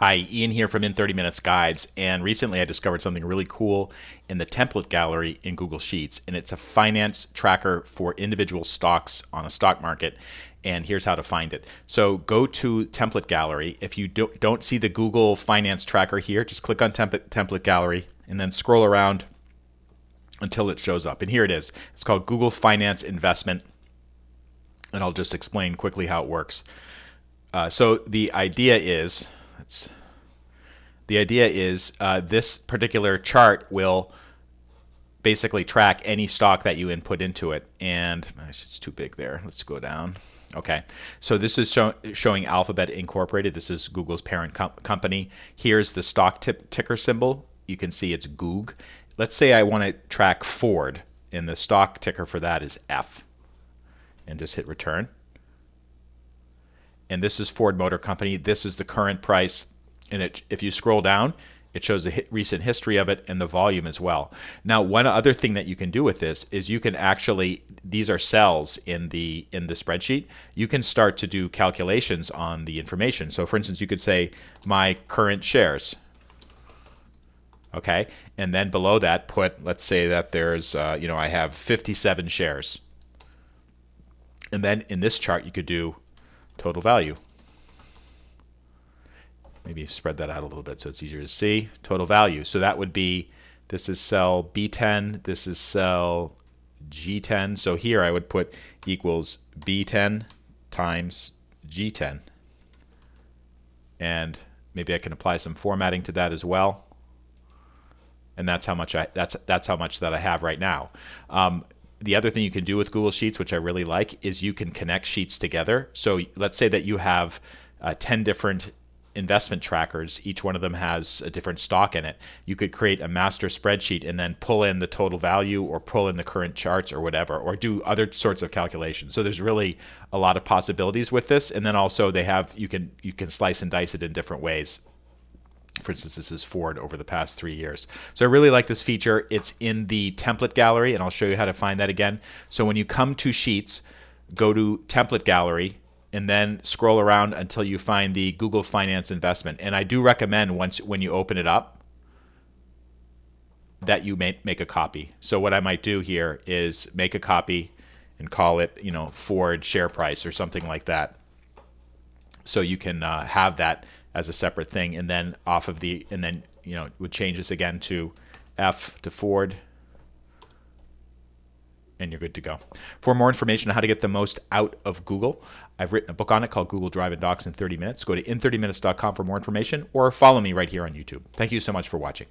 Hi, Ian here from In 30 Minutes Guides, and recently I discovered something really cool in the template gallery in Google Sheets, and it's a finance tracker for individual stocks on a stock market, and here's how to find it. So go to template gallery. If you don't see the Google finance tracker here, just click on template gallery and then scroll around until it shows up, and here it is. It's called Google Finance Investment, and I'll just explain quickly how it works. So the idea is this particular chart will basically track any stock that you input into it. And it's too big there. Let's go down. Okay, so this is showing Alphabet Incorporated. This is Google's parent company. Here's the stock ticker symbol. You can see it's Goog. Let's say I want to track Ford, and the stock ticker for that is F. And just hit return. And this is Ford Motor Company. This is the current price. And if you scroll down, it shows the recent history of it and the volume as well. Now, one other thing that you can do with this is you can actually, these are cells in the spreadsheet. You can start to do calculations on the information. So for instance, you could say my current shares. Okay, and then below that put, let's say that there's, I have 57 shares. And then in this chart, you could do total value. Maybe spread that out a little bit so it's easier to see. Total value. So that would be, this is cell B10, this is cell G10. So here I would put equals B10 times G10. And maybe I can apply some formatting to that as well. And that's how much that's how much that I have right now. The other thing you can do with Google Sheets, which I really like, is you can connect sheets together. So let's say that you have 10 different investment trackers. Each one of them has a different stock in it. You could create a master spreadsheet and then pull in the total value or pull in the current charts or whatever, or do other sorts of calculations. So there's really a lot of possibilities with this. And then also they have, you can slice and dice it in different ways. For instance, this is Ford over the past 3 years. So I really like this feature. It's in the template gallery, and I'll show you how to find that again. So when you come to Sheets, go to template gallery, and then scroll around until you find the Google Finance Investment. And I do recommend when you open it up that you make a copy. So what I might do here is make a copy and call it, Ford share price or something like that. So you can have that as a separate thing, and then it would change this again to F to Ford, and you're good to go. For more information on how to get the most out of Google, I've written a book on it called Google Drive and Docs in 30 Minutes. Go to in30minutes.com for more information, or follow me right here on YouTube. Thank you so much for watching.